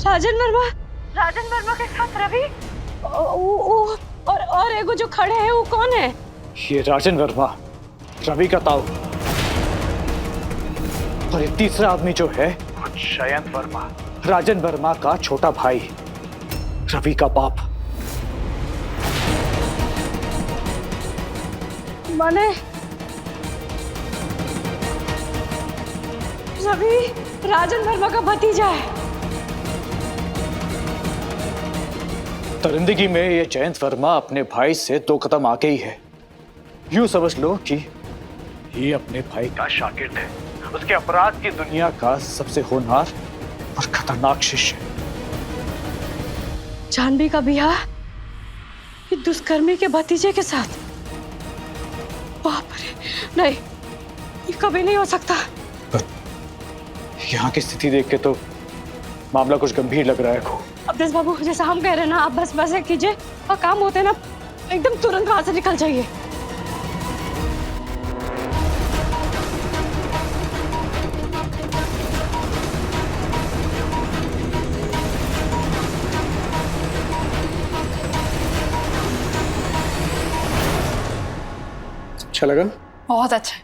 राजन वर्मा के साथ रवि और एगो जो खड़े हैं वो कौन है? ये राजन वर्मा, रवि का ताऊ, और ये तीसरा आदमी जो है जयंत वर्मा, राजन वर्मा का छोटा भाई, रवि का बाप। माने रवि राजन वर्मा का भतीजा है। दरिंदगी में ये जयंत वर्मा अपने भाई से 2 कदम आगे ही है। यूं समझ लो कि ये अपने भाई का शागिर्द है, उसके अपराध की दुनिया का सबसे होनहार और खतरनाक शिष्य। जानवी का ब्याह ये दुष्कर्मी के भतीजे के साथ? बाप रे, नहीं, ये कभी नहीं हो सकता। यहाँ की स्थिति देख के तो मामला कुछ गंभीर लग रहा है को। अब्देश बाबू, जैसा हम कह रहे हैं ना, आप बस कीजिए और काम होते ना एकदम तुरंत वहां से निकल जाइए। अच्छा लगा? बहुत अच्छा,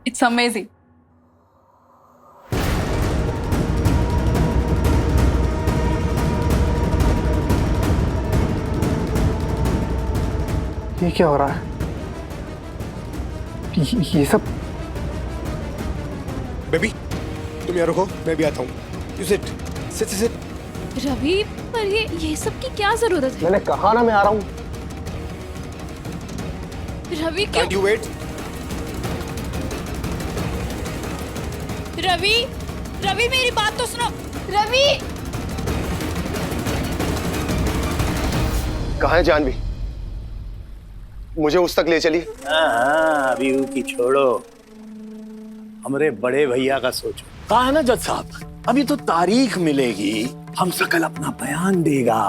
इट्स अमेजिंग। ये क्या हो रहा है? ये सब? बेबी तुम यहाँ रुको, मैं भी आता हूँ। You sit, sit, sit, sit। Ravi, पर ये सब की क्या जरूरत है? मैंने कहा ना मैं आ रहा हूँ। रवि क्यों? Can't you wait? Ravi, Ravi मेरी बात तो सुनो। रवि, कहाँ है जानवी? मुझे उस तक ले चलिए। हाँ, अभी की छोड़ो, हमारे बड़े भैया का सोचो। कहा है ना जज साहब, अभी तो तारीख मिलेगी, हम सकल अपना बयान देगा,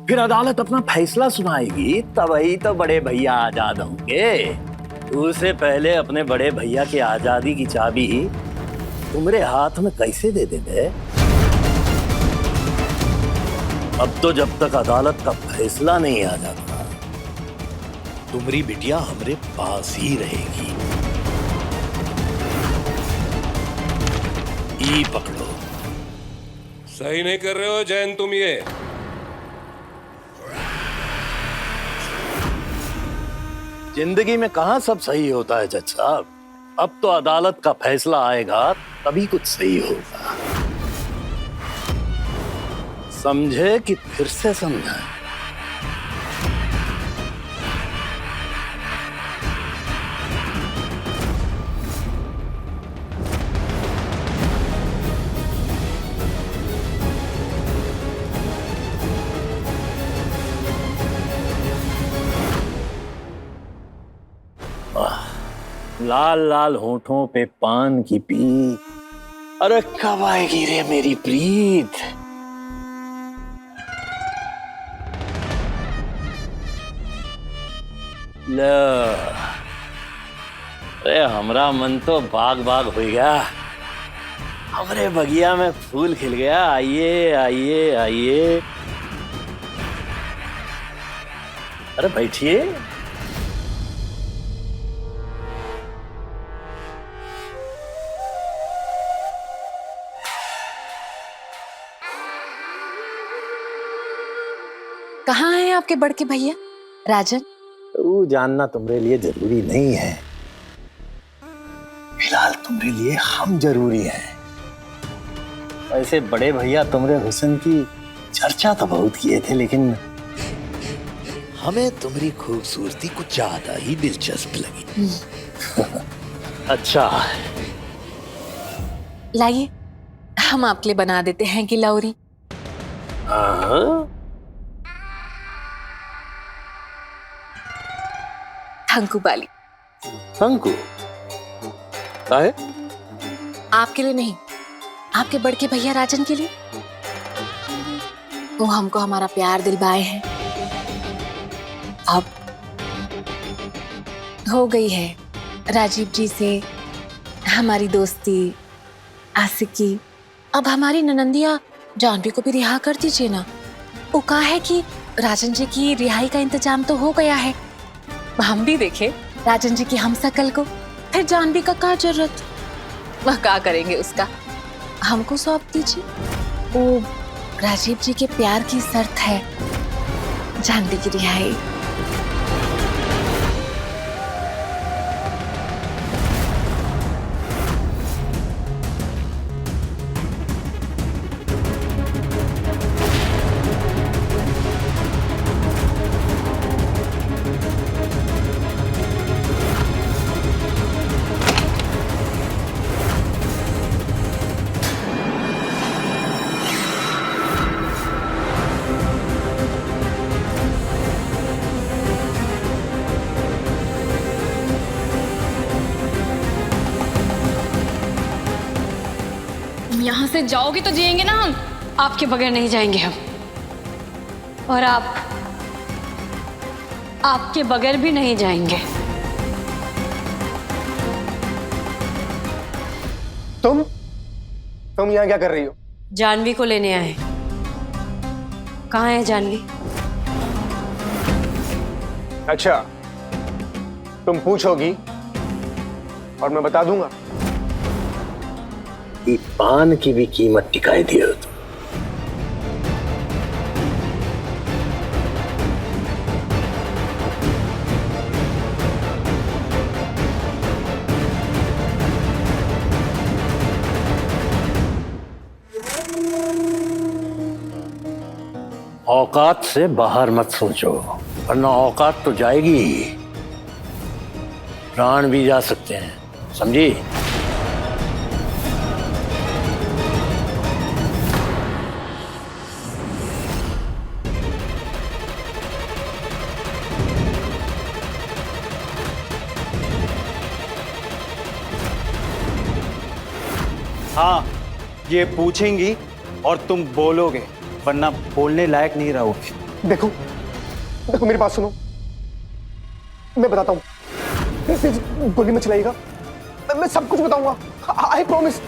फिर अदालत अपना फैसला सुनाएगी, तब ही तो बड़े भैया आजाद होंगे। उससे पहले अपने बड़े भैया की आजादी की चाबी तुम्हारे हाथ में कैसे दे देंगे? अब तो जब तक अदालत का फैसला नहीं आ जाता, तुम्हारी बिटिया हमारे पास ही रहेगी। ई पकड़ो। सही नहीं कर रहे हो जयंत तुम ये। जिंदगी में कहां सब सही होता है जज साहब, अब तो अदालत का फैसला आएगा तभी कुछ सही होगा। समझे कि फिर से समझाएं? लाल लाल होठों पे पान की पीत, अरे कब आएगी रे मेरी प्रीत? लो, अरे हमरा मन तो बाग बाग हो गया, हमरे बगिया में फूल खिल गया। आइए आइए आइए, अरे बैठिए। कहाँ हैं आपके बड़के भैया राजन? वो जानना तुम्हारे लिए जरूरी नहीं है, फिलहाल तुम्हारे लिए हम जरूरी हैं। ऐसे बड़े भैया तुम्हारे हुस्न की चर्चा तो बहुत किए थे, लेकिन हमें तुम्हारी खूबसूरती कुछ ज्यादा ही दिलचस्प लगी। अच्छा लाइए, हम आपके लिए बना देते हैं गिलौरी। हाँ, थंकू वाली। शंकु काहे? आपके लिए नहीं, आपके बड़के भैया राजन के लिए। वो हमको हमारा प्यार दिलवाए हैं। अब हो गई है राजीव जी से हमारी दोस्ती, आशिकी। अब हमारी ननंदिया जानवी को भी रिहा कर दीजिए ना। वो कहा है कि राजन जी की रिहाई का इंतजाम तो हो गया है। हम भी देखे राजन जी की हमशक्ल को, फिर जानवी का क्या जरूरत। वह क्या करेंगे उसका, हमको सौंप दीजिए। वो राजीव जी के प्यार की शर्त है जानवी की रिहाई। यहाँ से जाओगे तो जिएंगे ना हम। आपके बगैर नहीं जाएंगे हम, और आप आपके बगैर भी नहीं जाएंगे। तुम यहाँ क्या कर रही हो? जानवी को लेने आए। कहाँ है जानवी? अच्छा, तुम पूछोगी और मैं बता दूंगा। ये पान की भी कीमत टिकाई दिए हो तुम। औकात से बाहर मत सोचो, वरना औकात तो जाएगी ही, प्राण भी जा सकते हैं, समझी? हाँ, ये पूछेंगी और तुम बोलोगे, वरना बोलने लायक नहीं रहोगे। देखो देखो मेरी बात सुनो, मैं बताता हूँ। प्लीज गोली मत चलाइएगा, मैं सब कुछ बताऊंगा। I promise.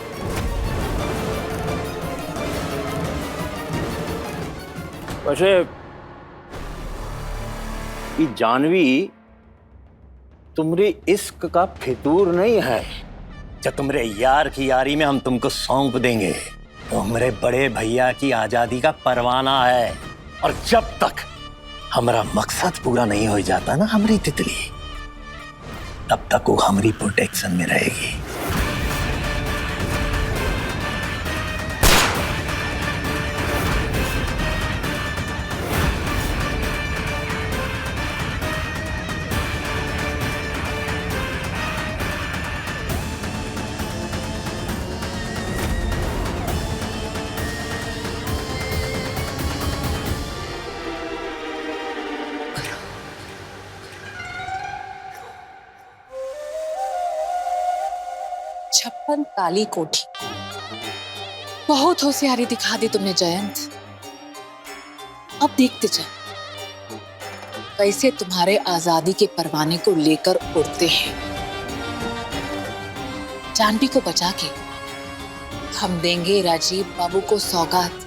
वैसे ये जानवी तुम्हारे इश्क का फितूर नहीं है। जब तुम्हारे यार की यारी में हम तुमको सौंप देंगे, तो हमारे बड़े भैया की आजादी का परवाना है। और जब तक हमारा मकसद पूरा नहीं हो जाता ना हमारी तितली, तब तक वो हमारी प्रोटेक्शन में रहेगी। छप्पन काली कोठी। बहुत होशियारी दिखा दी तुमने जयंत। अब देखते जाओ कैसे तुम्हारे आजादी के परवाने को लेकर उड़ते हैं। जानवी को बचा के हम देंगे राजीव बाबू को सौगात।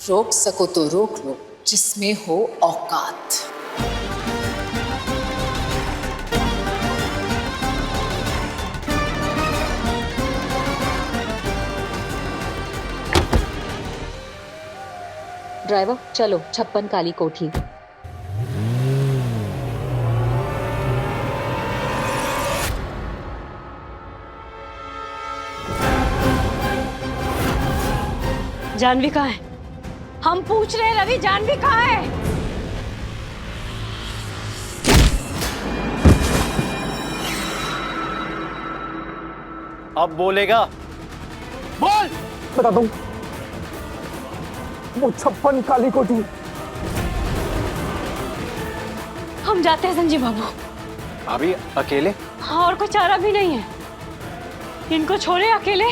रोक सको तो रोक लो, जिसमें हो औकात। ड्राइवर चलो, छप्पन काली कोठी। जानवी कहाँ है? हम पूछ रहे हैं रवि, जानवी कहाँ है? अब बोलेगा? बोल। बता दूं, वो छप्पन काली कोठी। हम जाते हैं संजीव बाबू। भाभी अकेले? हाँ, और कोई चारा भी नहीं है। इनको छोड़े अकेले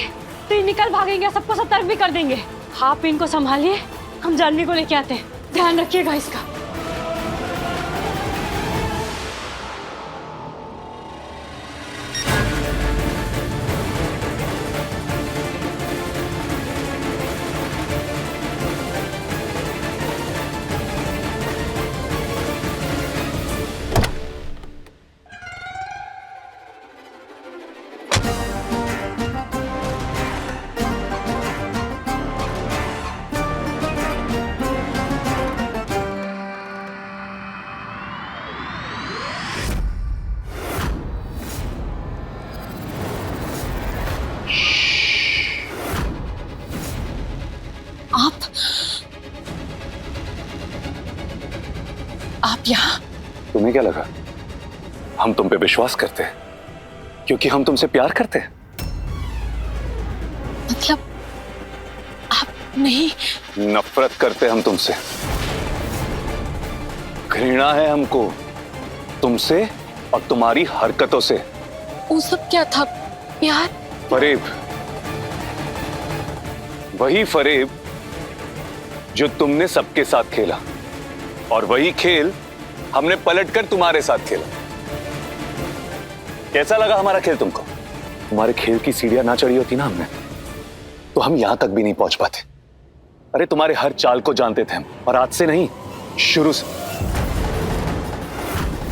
तो ये निकल भागेंगे, सबको सतर्क भी कर देंगे। आप इनको संभालिए, हम जानवी को लेके आते हैं। ध्यान रखिएगा इसका। आप यहाँ? तुम्हें क्या लगा हम तुम पे विश्वास करते हैं क्योंकि हम तुमसे प्यार करते हैं? मतलब आप नहीं? नफरत करते हम तुमसे, घृणा है हमको तुमसे और तुम्हारी हरकतों से। वो सब क्या था? प्यार? फरेब, वही फरेब जो तुमने सबके साथ खेला और वही खेल हमने पलटकर तुम्हारे साथ खेला। कैसा लगा हमारा खेल तुमको? तुम्हारे खेल की सीढ़ियां ना चढ़ी होती ना हमने तो हम यहां तक भी नहीं पहुंच पाते। अरे तुम्हारे हर चाल को जानते थे हम, और आज से नहीं, शुरू से।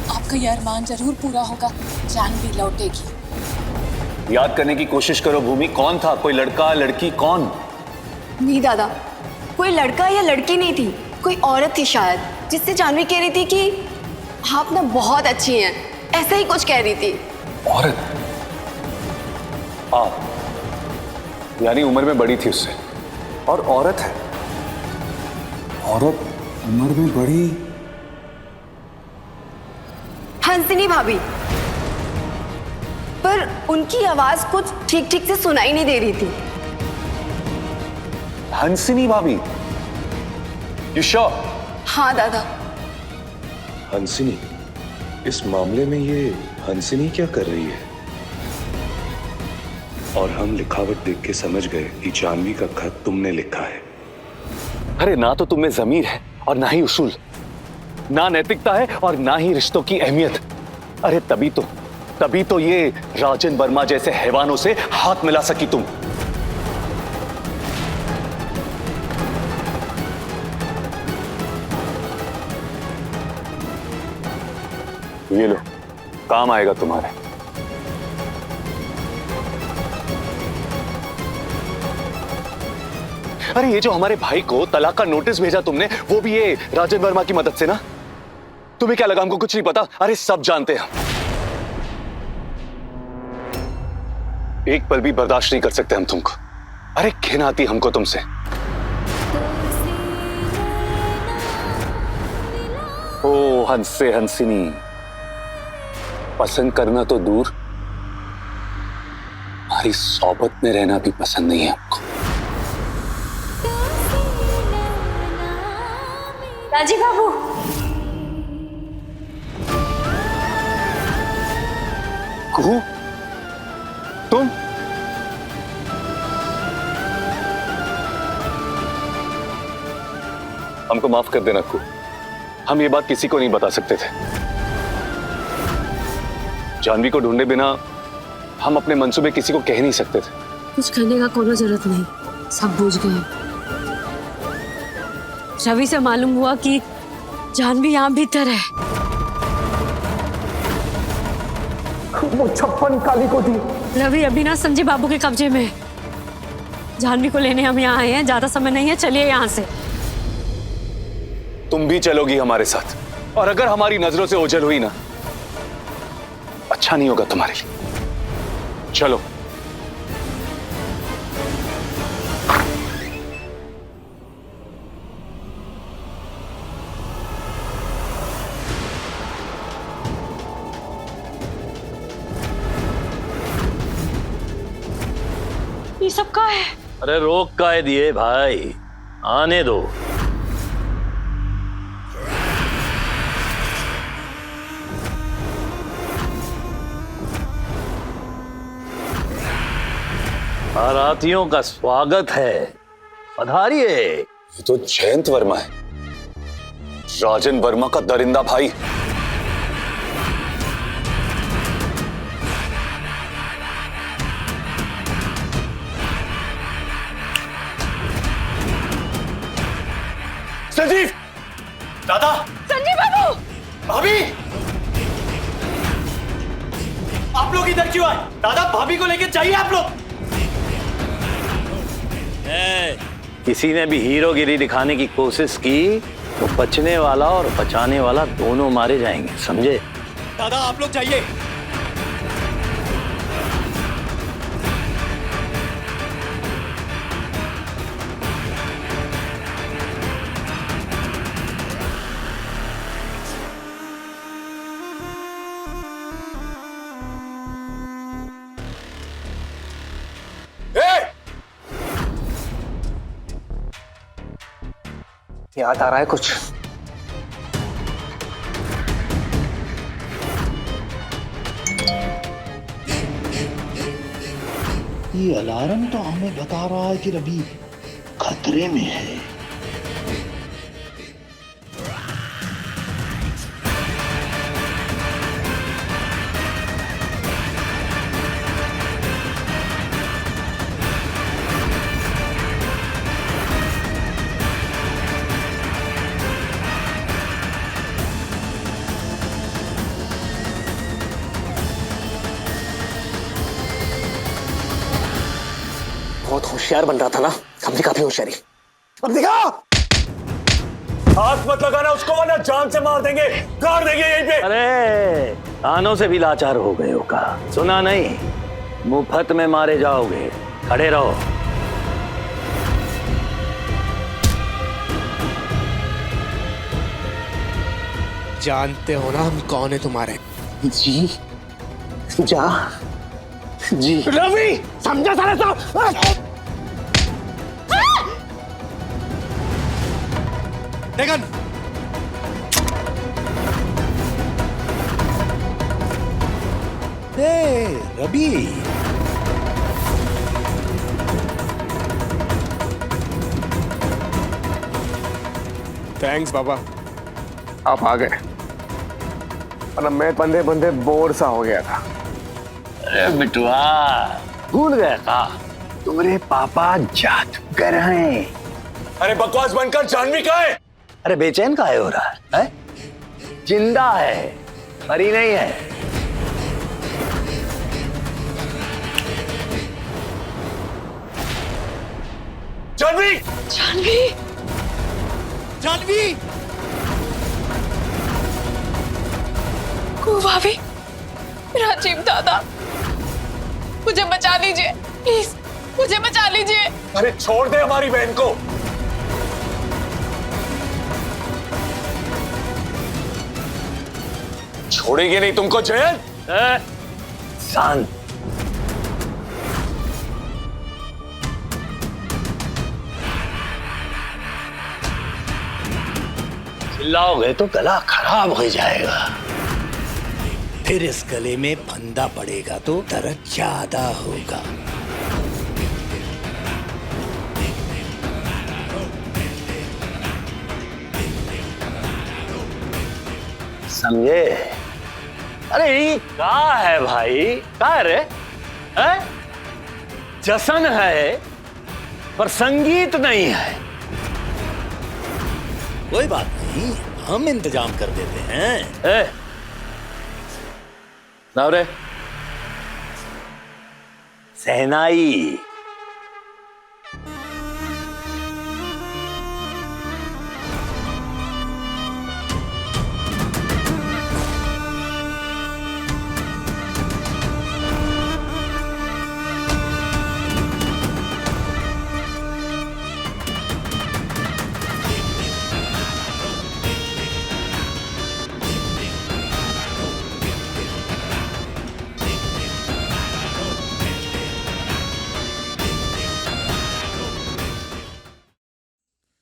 आपका ये अरमान जरूर पूरा होगा, जानवी लौटेगी। याद करने की कोशिश करो भूमि, कौन था? कोई लड़का लड़की? कौन? नहीं दादा, कोई लड़का या लड़की नहीं थी, कोई औरत थी शायद, जिससे जानवी कह रही थी कि आप ना बहुत अच्छी हैं, ऐसा ही कुछ कह रही थी। औरत? आप यानी उम्र में बड़ी थी उससे, और औरत है। औरत उम्र में बड़ी? हंसिनी भाभी, पर उनकी आवाज कुछ ठीक ठीक से सुनाई नहीं दे रही थी। हंसिनी भाभी? You sure? हाँ दादा। हंसिनी, इस मामले में ये हंसिनी क्या कर रही है? और हम लिखावट देख के समझ गए कि जानवी का खत तुमने लिखा है। अरे ना तो तुम्हें जमीर है और ना ही उसूल, ना नैतिकता है और ना ही रिश्तों की अहमियत। अरे तभी तो ये राजन वर्मा जैसे हैवानों से हाथ मिला सकी तुम। ये लो, काम आएगा तुम्हारे। अरे ये जो हमारे भाई को तलाक का नोटिस भेजा तुमने, वो भी ये राजन वर्मा की मदद से ना? तुम्हें क्या लगा हमको कुछ नहीं पता? अरे सब जानते हैं हम। एक पल भी बर्दाश्त नहीं कर सकते हम तुमको। अरे घिन आती हमको तुमसे। ओ हंसे हंसिनी, पसंद करना तो दूर, हमारी सोबत में रहना भी पसंद नहीं है हमको। राजीव बाबू, कुहू, तुम? हमको माफ कर देना कुहू, हम ये बात किसी को नहीं बता सकते थे। जानवी को ढूंढे बिना हम अपने मंसूबे किसी को कह नहीं सकते थे। कुछ करने का कोई जरूरत नहीं, सब बुझ गए। रवि से मालूम हुआ कि जानवी यहाँ भीतर है। वो 56 काली कोठी। रवि अभी ना संजय बाबू के कब्जे में है। जानवी को लेने हम यहाँ आए हैं, ज्यादा समय नहीं है, चलिए यहाँ से। तुम भी चलोगी हमारे साथ, और अगर हमारी नजरों से ओझल हुई ना, अच्छा नहीं होगा तुम्हारे लिए। चलो। ये सब क्या है? अरे रोक काहे दिए भाई, आने दो। बारातियों का स्वागत है, पधारिए। ये तो जयंत वर्मा है, राजन वर्मा का दरिंदा भाई। संजीव! दादा! संजय बाबू! भाभी! आप लोग इधर क्यों आए? दादा, भाभी को लेके चाहिए आप लोग। किसी ने भी हीरोगिरी दिखाने की कोशिश की तो बचने वाला और बचाने वाला दोनों मारे जाएंगे, समझे? दादा, आप लोग चाहिए। याद आ रहा है कुछ? ये अलार्म तो हमें बता रहा है कि रवि खतरे में है। बहुत होशियार बन रहा था ना, हमने काफी होशियारी। अब देखा, हाथ मत लगाना उसको वरना जान से मार देंगे, गाड़ देंगे यहीं पे। अरे कानों से भी लाचार हो गए हो का? सुना नहीं, मुफ्त में मारे जाओगे, खड़े रहो। जानते हो ना हम कौन है तुम्हारे? जी जा जी। रवि समझा सारा सब। डेगन रवि थैंक्स बाबा, आप आ गए, वरना मैं बंदे बंदे बोर सा हो गया था। अरे बिटुआ भूल गया था, तुम्हारे पापा जादूगर हैं। अरे बकवास बनकर जानवी कहाँ है? अरे बेचैन काहे हो रहा है? जिंदा है, मरी नहीं है। जानवी! जानवी, जानवी! भाभी, राजीव दादा, मुझे बचा लीजिए प्लीज, मुझे बचा लीजिए। अरे छोड़ दे हमारी बहन को। छोड़ेगी नहीं तुमको जयंत? शांत। चिल्लाओगे तो गला खराब हो जाएगा, फिर इस गले में फंदा पड़ेगा तो दर्द ज्यादा होगा। समझे? अरे ये क्या है भाई? क्या है रे? है? जश्न है पर संगीत नहीं है। कोई बात नहीं, हम इंतजाम कर देते हैं। नवरे सहनाई।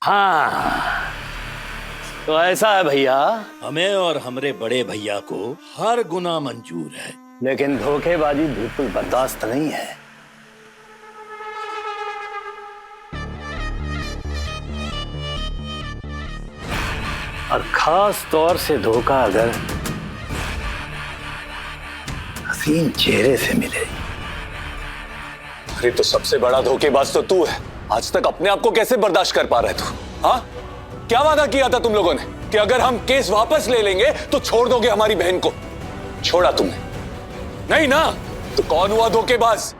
हाँ तो ऐसा है भैया, हमें और हमारे बड़े भैया को हर गुना मंजूर है, लेकिन धोखेबाजी बिल्कुल बर्दाश्त नहीं है। और खास तौर से धोखा अगर हसीन चेहरे से मिले। अरे तो सबसे बड़ा धोखेबाज तो तू है। आज तक अपने आप को कैसे बर्दाश्त कर पा रहे तू? हाँ, क्या वादा किया था तुम लोगों ने कि अगर हम केस वापस ले लेंगे तो छोड़ दोगे हमारी बहन को? छोड़ा तुमने नहीं ना, तो कौन हुआ धोखेबाज?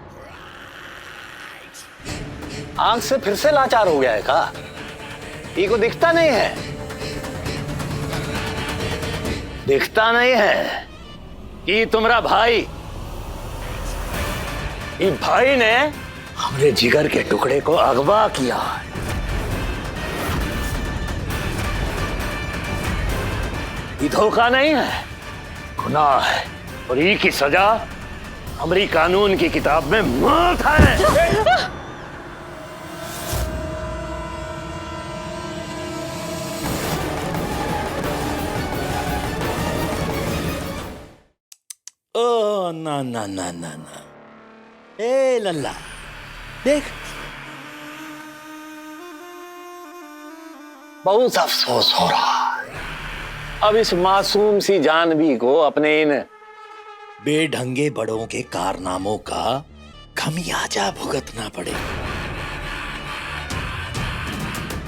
आंख से फिर से लाचार हो गया है का? ये को दिखता नहीं है? दिखता नहीं है कि तुम्हारा भाई, ये भाई ने हमरे जिगर के टुकड़े को अगवा किया। ये धोखा नहीं है, गुनाह है, और ये की सजा हमारी कानून की किताब में मौत है। ना ना ना ना ना, ए लल्ला देख, बहुत अफसोस हो रहा है अब इस मासूम सी जानवी को अपने इन बेढंगे बड़ों के कारनामों का खमियाजा भुगतना पड़े।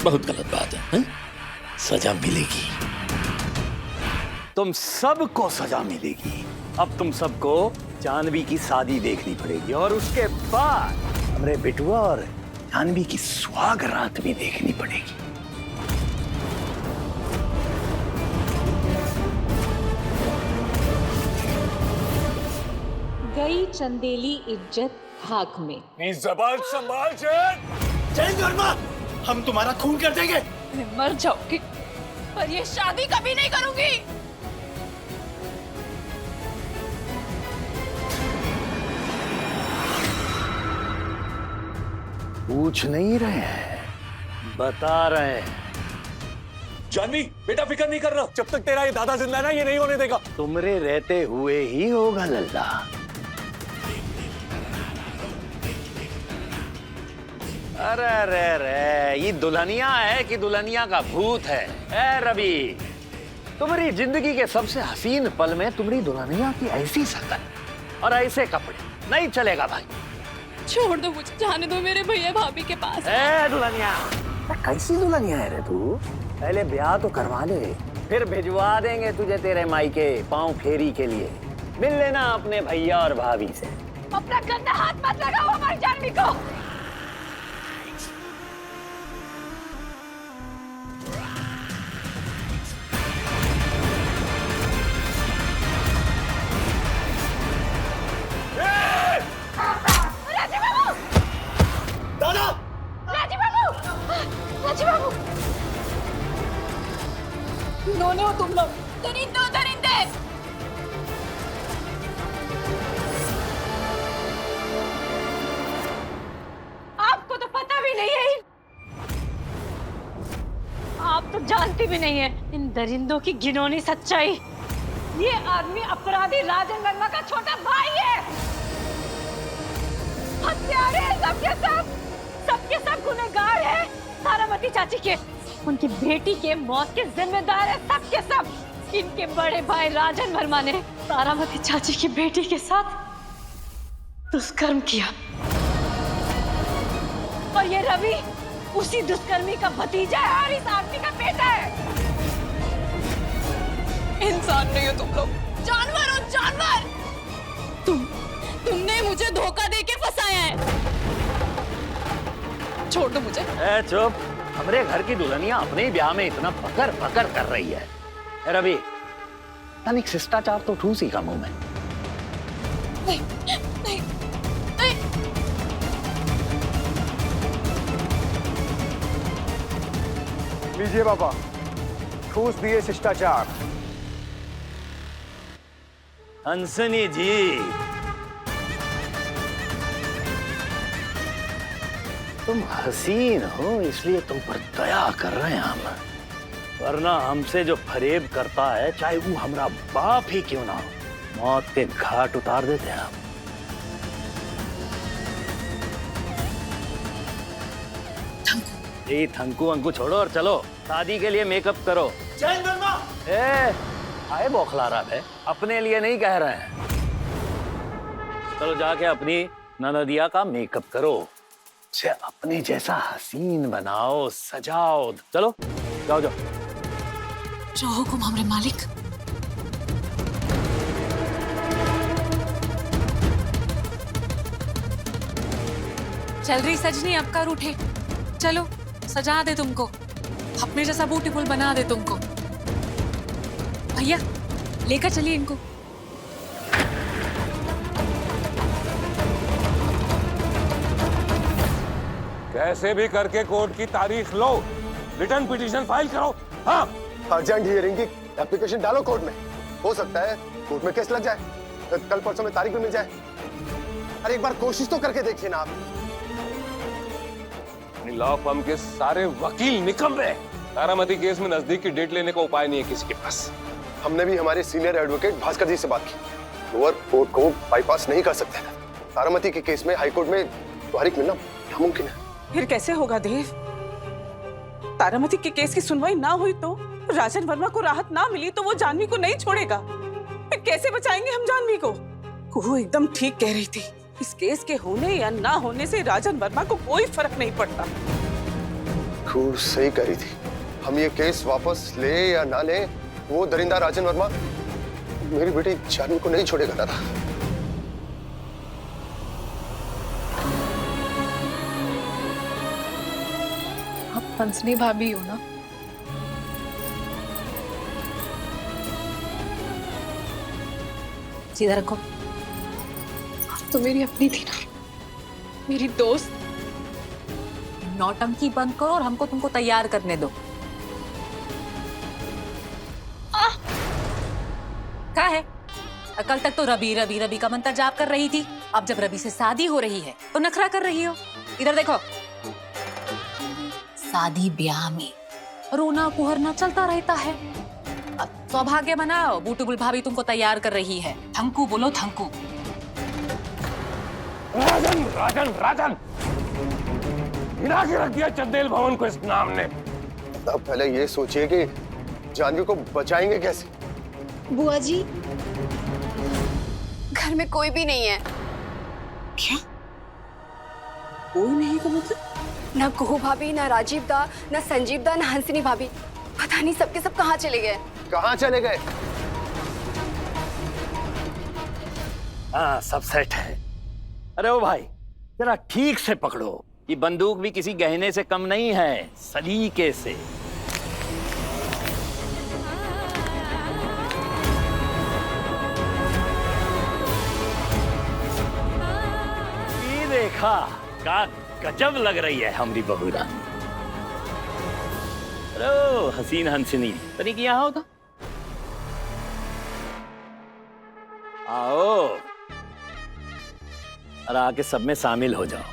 बहुत गलत बात है? सजा मिलेगी, तुम सबको सजा मिलेगी। अब तुम सबको जानवी की शादी देखनी पड़ेगी और उसके बाद हमारे बिटुआ और जानवी की सुहाग रात भी देखनी पड़ेगी। गई चंदेली इज्जत खाक में। जबान संभाल जैन वर्मा, हम तुम्हारा खून कर देंगे। मैं मर जाऊंगी पर ये शादी कभी नहीं करूंगी। पूछ नहीं रहे हैं, बता रहे हैं। जानवी बेटा फिक्र नहीं कर रहा, जब तक तेरा ये दादा जिंदा है ना, ये नहीं होने देगा। तुमरे रहते हुए ही होगा लल्ला। अरे अरे अरे, ये दुल्हनिया है कि दुल्हनिया का भूत है? ए रवि, तुम्हारी जिंदगी के सबसे हसीन पल में तुम्हारी दुल्हनिया की ऐसी शक्ल और ऐसे कपड़े नहीं चलेगा भाई। छोड़ दो मुझे, जाने दो मेरे भैया भाभी के पास। ए दुल्हनिया, कैसी दुल्हनिया है रे तू? पहले ब्याह तो करवा ले, फिर भिजवा देंगे तुझे तेरे मायके पांव फेरी के लिए। मिल लेना अपने भैया और भाभी से। अपना गंदा हाथ मत लगाओ हमारी जानवी को। दादा! राजी बाबू, इन्होंने हो तुम लोग, दरिंदे दरिंदे। आपको तो पता भी नहीं है, आप तो जानती भी नहीं है इन दरिंदों की घिनौनी सच्चाई। ये आदमी अपराधी राजन वर्मा का छोटा भाई है। हत्यारे सबके सब गुनहगार है तारामती चाची के। उनकी बेटी के मौत के जिम्मेदार है सबके सब। इनके बड़े भाई राजन वर्मा ने तारामती चाची की बेटी के साथ दुष्कर्म किया और ये रवि उसी दुष्कर्मी का भतीजा है और इस आदमी का बेटा है। इंसान नहीं हो तुम लोग, जानवर हो जानवर। तुमने मुझे धोखा देके फंसाया है। छोड़ दो मुझे। ए चुप, हमरे घर की दुल्हनिया अपने ही ब्याह में इतना फकर फकर कर रही है। ए रवि, तनिक शिष्टाचार तो ठूसी का मुंह में। नहीं, नहीं, नहीं। लीजिए बाबा, ठूस दिए शिष्टाचार। हंसनी जी, तुम हसीन हो इसलिए तुम पर दया कर रहे हैं हम, वरना हमसे जो फरेब करता है चाहे वो हमारा बाप ही क्यों ना हो, मौत के घाट उतार देते हैं हम। ये थंकू अंकु छोड़ो और चलो शादी के लिए मेकअप करो। जैन वर्मा! ए, आए बौखला रहा है, अपने लिए नहीं कह रहे हैं। चलो जाके अपनी ननदिया का मेकअप करो, उसे अपने जैसा हसीन बनाओ, सजाओ। चलो जाओ जाओ। जो हुकुम हमरे मालिक। चल रही सजनी, अब कर उठे। चलो सजा दे तुमको, अपने जैसा ब्यूटीफुल बना दे तुमको। भैया लेकर चलिए इनको। कैसे भी करके कोर्ट की तारीख लो, रिटर्न पिटीशन फाइल करो। हाँ, अर्जेंट हियरिंग की एप्लीकेशन डालो कोर्ट में। हो सकता है कोर्ट में केस लग जाए, कल परसों में तारीख भी मिल जाए। अरे एक बार कोशिश तो करके देखिए ना आप। लॉ फर्म के सारे वकील निकम्मे। तारामती केस में नजदीक की डेट लेने का उपाय नहीं है किसी के पास। हमने भी हमारे सीनियर एडवोकेट भास्कर जी से बात की, लोअर कोर्ट को बाईपास नहीं कर सकते थे। तारामती के केस में हाईकोर्ट में तारीख मिलना नामुमकिन है। फिर कैसे होगा देव? तारामती के केस की सुनवाई ना हुई तो, राजन वर्मा को राहत ना मिली तो वो जानवी को नहीं छोड़ेगा। फिर कैसे बचाएंगे हम जानवी को? वो एकदम ठीक कह रही थी, इस केस के होने या ना होने से राजन वर्मा को कोई फर्क नहीं पड़ता। खूब सही कह रही थी। हम ये केस वापस ले या ना ले, वो दरिंदा राजन वर्मा मेरी बेटी जानवी को नहीं छोड़ेगा दादा। आप हंसनी भाभी हो ना? सीधा रखो। तो मेरी अपनी थी ना, मेरी दोस्त। नौटंकी बंद करो और हमको तुमको तैयार करने दो। क्या है? कल तक तो रवि रवि रवि का मंत्र जाप कर रही थी, अब जब रवि से शादी हो रही है तो नखरा कर रही हो। इधर देखो, शादी ब्याह में रोना कुहरना चलता रहता है। अब सौभाग्य मनाओ, बूटुबुल भाभी तुमको तैयार कर रही है। थंकू बोलो, थंकू। राजन राजन राजन गिरा के रख दिया चंदेल भवन को इस नाम ने। तब पहले ये सोचिए कि जानवी को बचाएंगे कैसे। बुआ जी, घर में कोई भी नहीं है। क्या? कोई नहीं का मतलब? ना कुहू भाभी, ना राजीव दा, ना संजीव दा, ना हंसिनी भाभी। पता नहीं सबके सब कहाँ चले गए। कहाँ चले गए? हाँ, सब सेट है। अरे ओ भाई, जरा ठीक से पकड़ो, ये बंदूक भी किसी गहने से कम नहीं है, सलीके से। ये देखा, का गजब लग रही है हमारी बहू रानी। अरे हसीन हंसनी, तनी कि यहाँ हो तो आओ और आके सब में शामिल हो जाओ।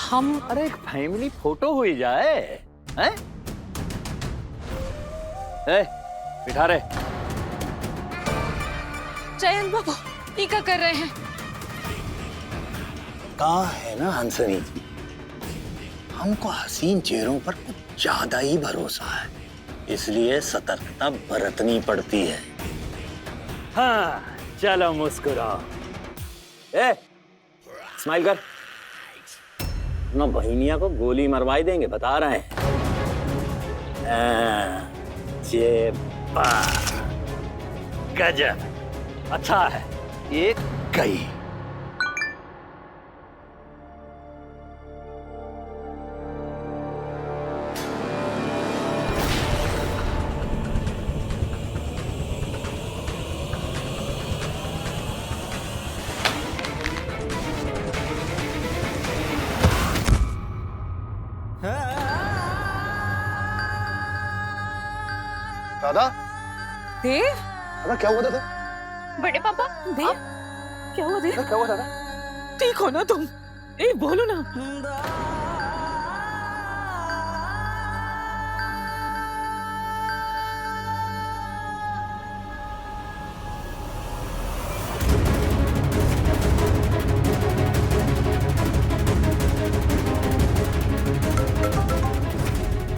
हम अरे एक फैमिली फोटो हुई जाए, हैं? बिठा रहे। जयंत बाबू, ये क्या कर रहे हैं? कहाँ है ना हंसनी जी, हमको हसीन चेहरों पर कुछ ज्यादा ही भरोसा है, इसलिए सतर्कता बरतनी पड़ती है। हाँ, चलो मुस्कुराओ। स्माइल कर, ना बहिनिया को गोली मरवाई देंगे, बता रहे हैं। गजब, अच्छा है, एक गई। दादा, देव, दादा क्या हुआ दादा? बड़े पापा, देव, क्या हुआ देव? क्या हुआ दादा? ठीक हो ना तुम? ए बोलो ना।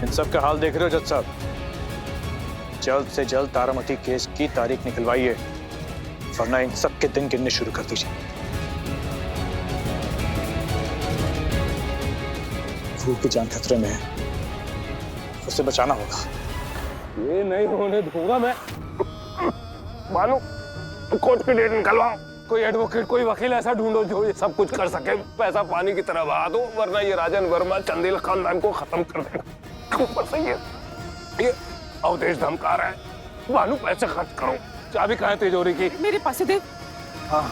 इन सब का हाल देख रहे हो जज साहब, जल्द से जल्द तारामती केस की तारीख निकलवाइए, वरना इन सब के दिन गिनने शुरू कर दीजिए। वो की जान खतरे में है, उसे बचाना होगा। ये नहीं होने दूंगा मैं। मानो कोर्ट की डेट निकलवाओ, कोई एडवोकेट, कोई वकील ऐसा ढूंढो जो ये सब कुछ कर सके। पैसा पानी की तरह बहा दो, वरना ये राजन वर्मा चंदेल खानदान को खत्म कर देगा। ऊपर से ये अवधेश धमका रहा है। भानु, पैसे खर्च करो। चाबी कहाँ है तिजोरी की? मेरे पास है देव। हाँ,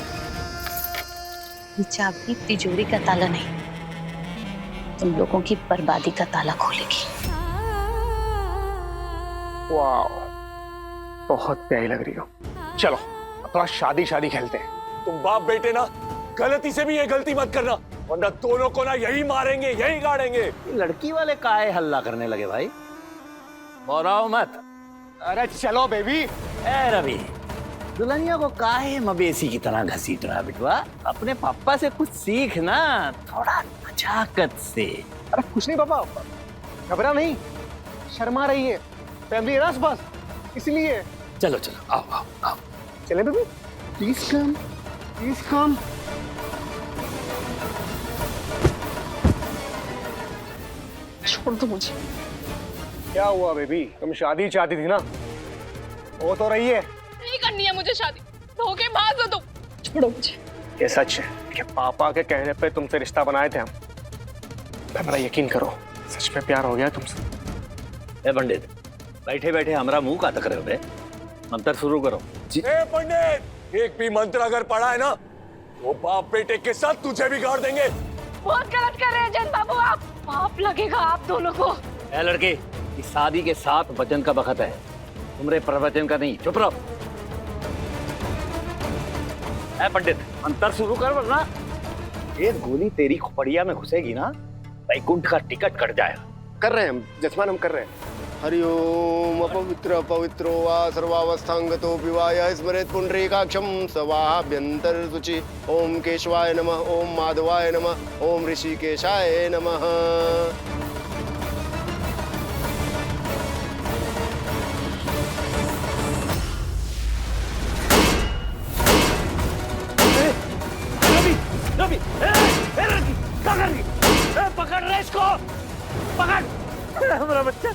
ये चाबी तिजोरी का ताला नहीं, तुम लोगों की बर्बादी का ताला खोलेगी। वाह, बहुत प्यारी लग रही हो। चलो अब थोड़ा शादी शादी खेलते हैं। तुम बाप बेटे ना, गलती से भी ये गलती मत करना, वरना दोनों को ना यही मारेंगे, यही गाड़ेंगे। लड़की वाले काहे हल्ला करने लगे भाई? बोराओ मत। अरे चलो बेबी। ए रवि, दुल्हनिया को काहे मवेशी की तरह घसीट रहा बिटवा? अपने पापा से कुछ सीख ना, थोड़ा नजाकत से। अरे कुछ नहीं पापा, घबरा नहीं, शर्मा रही है, फैमिली है ना आसपास, इसलिए। चलो चलो आओ आओ आओ। चले baby, please come, please come. छोड़ दो मुझे। क्या हुआ बेबी, तुम शादी चाहती थी ना, हो तो रही है। नहीं करनी है मुझे शादी, धोखेबाज हो तुम। छोड़ो मुझे। ये सच है कि पापा के कहने पे तुमसे रिश्ता बनाए थे हम। मेरा यकीन करो, सच में प्यार हो गया तुमसे। ए पंडित, बैठे बैठे हमारा मुंह का तक रहे हो बे? मंत्र शुरू करो। ए पंडित, एक भी मंत्र अगर पढ़ा है ना, वो बाप बेटे के साथ तुझे भी गाड़ देंगे। बहुत गलत कर रहे हैं जैन बाबू आप। पाप लगेगा आप दोनों को। ए लड़के, इस शादी के 7 वचन का वक्त है, तुम्हारे प्रवचन का नहीं। चुप रहो। ए पंडित, मंत्र शुरू कर वरना एक गोली तेरी खोपड़िया में घुसेगी ना, वैकुंठ का टिकट कट जाएगा। कर रहे हैं हम जजमान, हम कर रहे हैं। हरिओम अपवित्र पवित्रो वा सर्वावस्थांगतो विवाह स्मरेत पुंडरीकाक्षं सवाभ्यंतर शुचि। ओम केशवाय नमः, ओम माधवाय नमः, ओम ऋषिकेशाय नमः। रवि, पकड़ रहे इसको, पकड़। हमारा बच्चा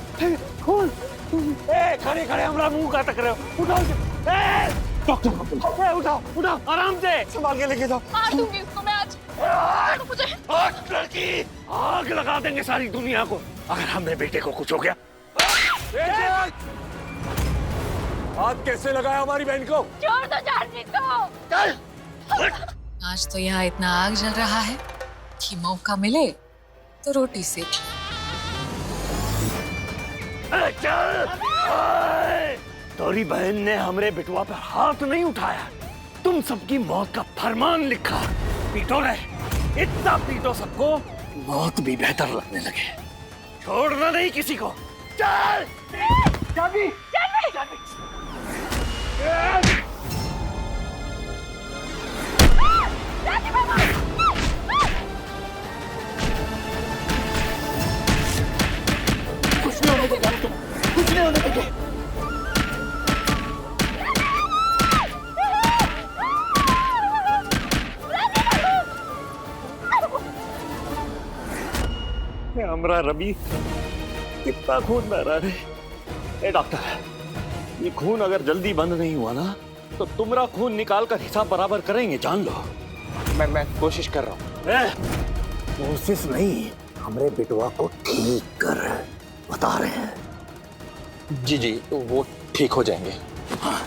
खून। खड़े खड़े हमारा मुंह का तक रहे हो। उठाओ, डॉक्टर को बुलाओ। उठाओ उठाओ, आराम से संभाल के लेके जाओ। मार दूंगी इसको मैं आज। मुझे लड़की, आग लगा देंगे सारी दुनिया को अगर हमें बेटे को कुछ हो गया। हाथ कैसे लगाया हमारी बहन को? छोड़ दो जानवी को। चल। आज तो यहाँ इतना आग जल रहा है कि मौका मिले तो रोटी सेक। चल। तोरी बहन ने हमरे बिटवा पर हाथ नहीं उठाया, तुम सबकी मौत का फरमान लिखा। पीटो रहे, इतना पीटो सबको, मौत भी बेहतर लगने लगे। छोड़ना नहीं किसी को। चल। जानवी, जानवी, जानवी। कुछ नहीं होने देगा तुम, कुछ नहीं होने देगा। हमरा रवि कितना खून बह रहा है। ए डॉक्टर, ये खून अगर जल्दी बंद नहीं हुआ ना तो तुम्हारा खून निकाल कर हिसाब बराबर करेंगे, जान लो। मैं कोशिश कर रहा हूँ। कोशिश नहीं, हमरे बिटवा को ठीक कर बता रहे हैं। जी जी, वो ठीक हो जाएंगे। हाँ।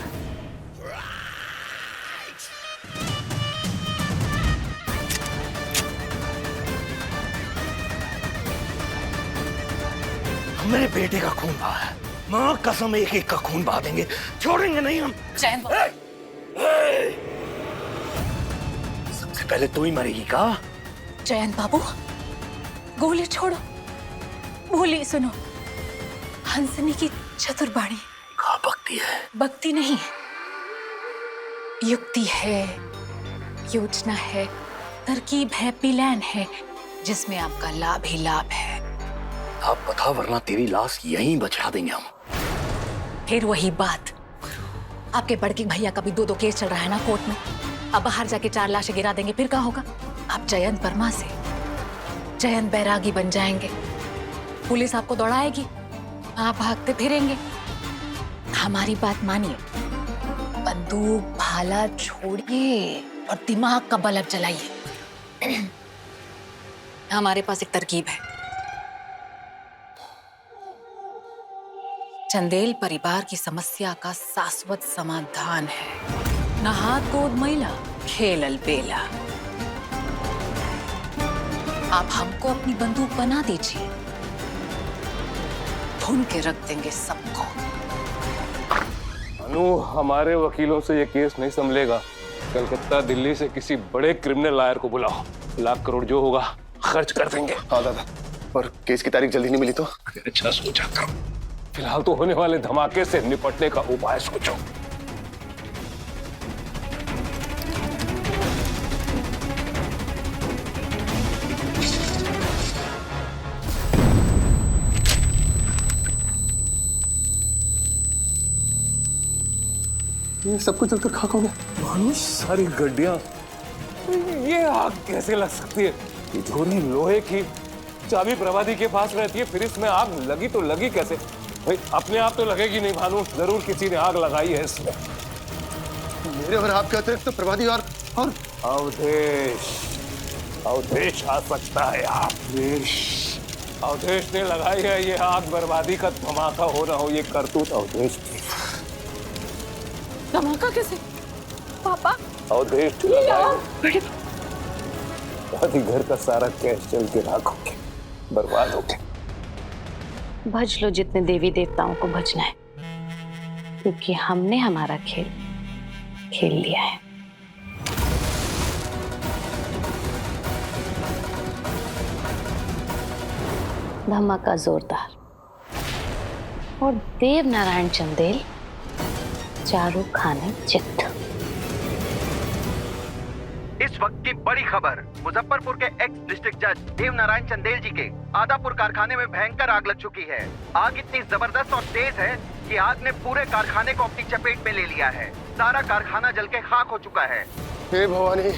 मेरे बेटे का खून बहा है, माँ कसम एक एक का खून बहा देंगे, छोड़ेंगे नहीं हम। जैन सबसे पहले तू ही मरेगी का? जयंत बाबू, गोली छोड़ो, बोली सुनो। हंसनी की चतुर्बाणी कहाँ भक्ति है? भक्ति नहीं, युक्ति है, योजना है, तरकीब है, प्लान है, जिसमें आपका लाभ ही लाभ है। आप बता, वरना तेरी लाश यहीं बचा देंगे हम। फिर वही बात, आपके बड़के भैया का भी 2-2 केस चल रहा है ना कोर्ट में। अब बाहर जाके 4 लाशें गिरा देंगे, फिर क्या होगा? आप जयंत वर्मा से जयंत बैरागी बन जाएंगे, पुलिस आपको दौड़ाएगी, आप भागते फिरेंगे। हमारी बात मानिए, बंदूक भाला छोड़िए और दिमाग का बल्ब जलाइए। हमारे पास एक तरकीब है। चंदेल परिवार की समस्या का शाश्वत समाधान है। नहात गोद मैला, खेलल बेला। आप हमको अपनी बंदूक बना दीजिए, भून के रख देंगे सबको। अनु, हमारे वकीलों से ये केस नहीं संभलेगा। कलकत्ता दिल्ली से किसी बड़े क्रिमिनल लॉयर को बुलाओ, लाख करोड़ जो होगा खर्च कर देंगे। हाँ दादा, पर केस की तारीख जल्दी नहीं मिली तो? अच्छा सोचा करो, फिलहाल तो होने वाले धमाके से निपटने का उपाय सोचो। ये सब कुछ जलकर खाक हो गया। भानु, सारी गड्डियां, ये आग कैसे लग सकती है? तिजोरी लोहे की, चाबी प्रभादी के पास रहती है, फिर इसमें आग लगी तो लगी कैसे? भाई अपने आप तो लगेगी नहीं भानु, जरूर किसी ने आग लगाई है इसमें। मेरे और आपके अतिरिक्त तो प्रभादी और अवधेश आ सकता है। अवधेश ने लगाई है ये आग। बर्बादी का धमाका हो ना हो, ये करतूत अवधेश की। धमाका कैसे? पापा अवधेश ने लगाई, घर का सारा कैश चल के राख हो गया, बर्बाद हो गया। भज लो जितने देवी देवताओं को भजना है, क्योंकि हमने हमारा खेल खेल लिया है। धमाका जोरदार और देव नारायण चंदेल चारों खाने चित्त। इस वक्त की बड़ी खबर, मुजफ्फरपुर के एक्स डिस्ट्रिक्ट जज देव नारायण चंदेल जी के आदापुर कारखाने में भयंकर आग लग चुकी है। आग इतनी जबरदस्त और तेज है कि आग ने पूरे कारखाने को अपनी चपेट में ले लिया है। सारा कारखाना जल के खाक हो चुका है। हे भवानी,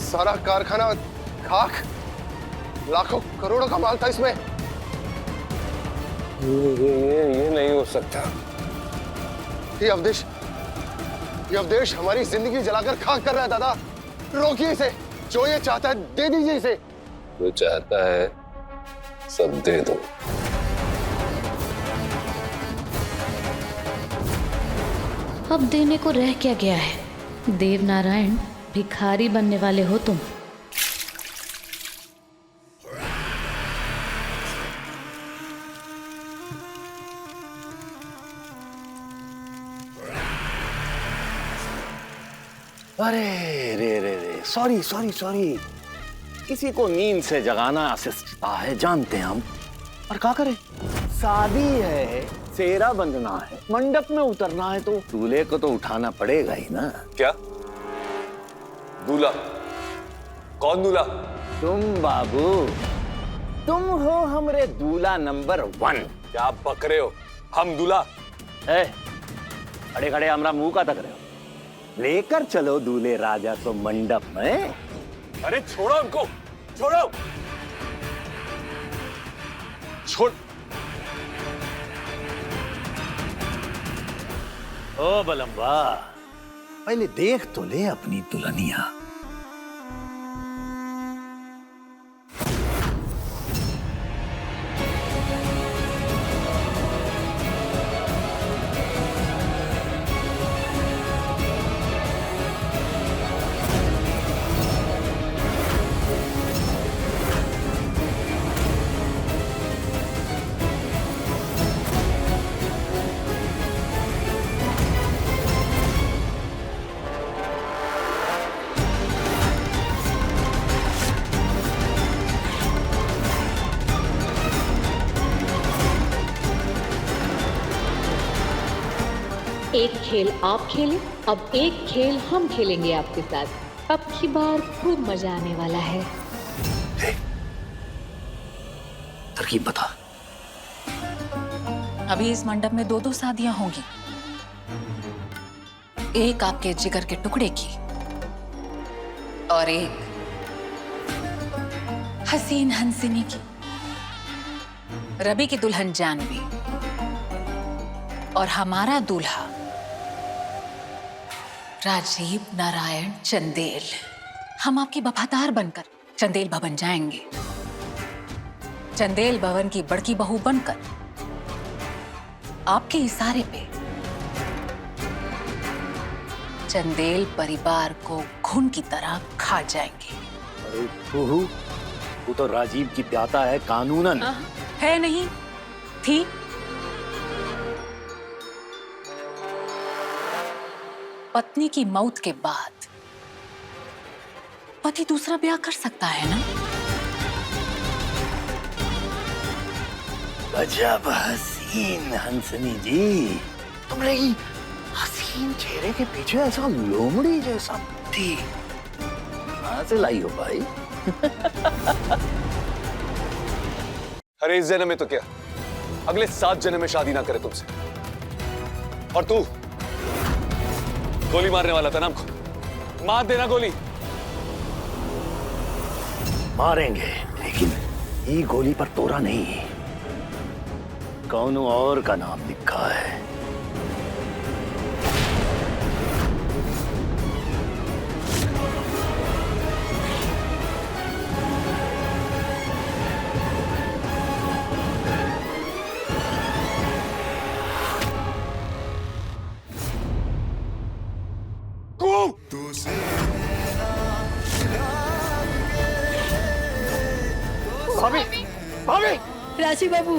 सारा कारखाना खाक? लाखों करोड़ों का माल था इसमें। ये नहीं हो सकता। ये अवधेश हमारी जिंदगी जलाकर खाक कर रहा है। दादा रोकिए इसे, जो ये चाहता है दे दीजिए इसे। जो चाहता है सब दे दो। अब देने को रह क्या गया है? देव नारायण, भिखारी बनने वाले हो तुम। अरे रे रे रे, सॉरी सॉरी सॉरी। किसी को नींद से जगाना असिस्ता है, जानते हैं हम, और क्या करें? शादी है, सेरा बंधना है, मंडप में उतरना है, तो दूल्हे को तो उठाना पड़ेगा ही ना। क्या दूल्हा? कौन दूल्हा? तुम बाबू, तुम हो हमरे दूल्हा नंबर 1। क्या बक रहे हो? हम दूल्हा? खड़े खड़े हमरा मुंह का तक रहे हो। लेकर चलो दूल्हे राजा को मंडप में। अरे छोड़ो उनको, छोड़ो, छोड़। ओ बलम्बा, पहले देख तो ले अपनी दुल्हनिया। एक खेल आप खेलें, अब एक खेल हम खेलेंगे आपके साथ। अब की बार खूब मजा आने वाला है। तरकीब बता। अभी इस मंडप में 2-2 शादियां होंगी। एक आपके जिगर के टुकड़े की और एक हसीन हंसिनी की। रवि की दुल्हन जानवी और हमारा दूल्हा राजीव नारायण चंदेल। हम आपके वफादार बनकर चंदेल भवन जाएंगे। चंदेल भवन की बड़की बहू बनकर आपके इशारे पे चंदेल परिवार को खून की तरह खा जाएंगे। अरे तू तो राजीव की प्याता है कानूनन। है नहीं थी। पत्नी की मौत के बाद पति दूसरा ब्याह कर सकता है ना? गजब हसीन हंसनी जी, तुम्हारे हसीन चेहरे के पीछे ऐसा लोमड़ी जैसा थी कहां से लाई हो भाई? अरे इस जन्म में तो क्या, अगले 7 जन्म में शादी ना करे तुमसे। और गोली मारने वाला था ना हमको, मार देना गोली। मारेंगे, लेकिन ये गोली पर तोरा नहीं, कौन और का नाम लिखा है। राजीव बाबू,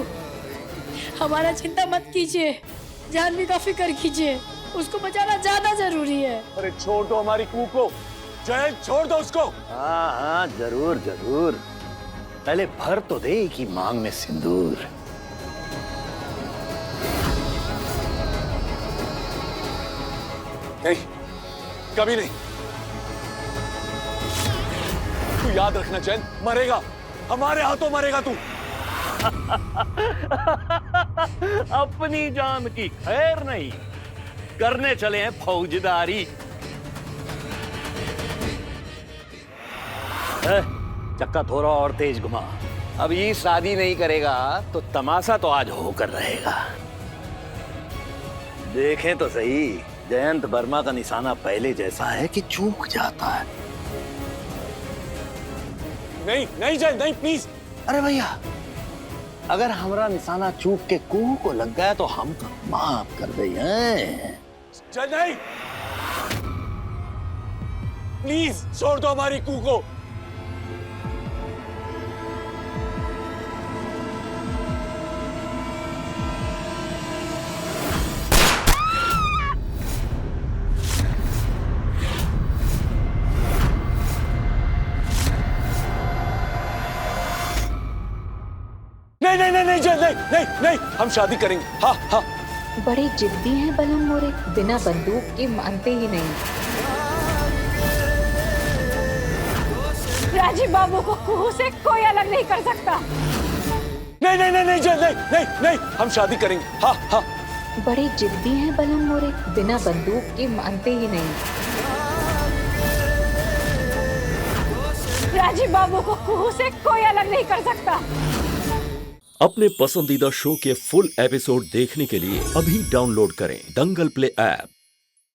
हमारा चिंता मत कीजिए, जानवी का फिक्र कीजिए, उसको बचाना ज्यादा जरूरी है। अरे छोड़ दो हमारी कू को, जय छोड़ दो उसको। हाँ हाँ जरूर जरूर, पहले भर तो दे कि मांग में सिंदूर। नहीं, कभी नहीं। तू याद रखना जैन, मरेगा, हमारे हाथों मरेगा तू। अपनी जान की खैर नहीं, करने चले हैं फौजदारी। चक्का थोड़ा और तेज घुमा। अब ये शादी नहीं करेगा तो तमाशा तो आज होकर रहेगा। देखें तो सही, जयंत वर्मा का निशाना पहले जैसा है कि चूक जाता है। नहीं नहीं जय, नहीं प्लीज। अरे भैया, अगर हमारा निशाना चूक के कुह को लग गया तो हम तो माफ कर दे हैं। जय नहीं, प्लीज छोड़ दो हमारी कू को। नहीं नहीं नहीं नहीं नहीं नहीं नहीं, हम शादी करेंगे। हाँ हाँ। बड़े जिद्दी हैं बलम मोरे, बिना बंदूक के मानते ही नहीं। राजीव बाबू को कुहू से कोई अलग नहीं कर सकता। नहीं नहीं नहीं नहीं नहीं नहीं नहीं, हम शादी करेंगे। हाँ हाँ। बड़े जिद्दी हैं बलम मोरे, बिना बंदूक के मानते ही नहीं। राजीव बाबू को कुहू से कोई अलग नहीं कर सकता। अपने पसंदीदा शो के फुल एपिसोड देखने के लिए अभी डाउनलोड करें दंगल प्ले ऐप।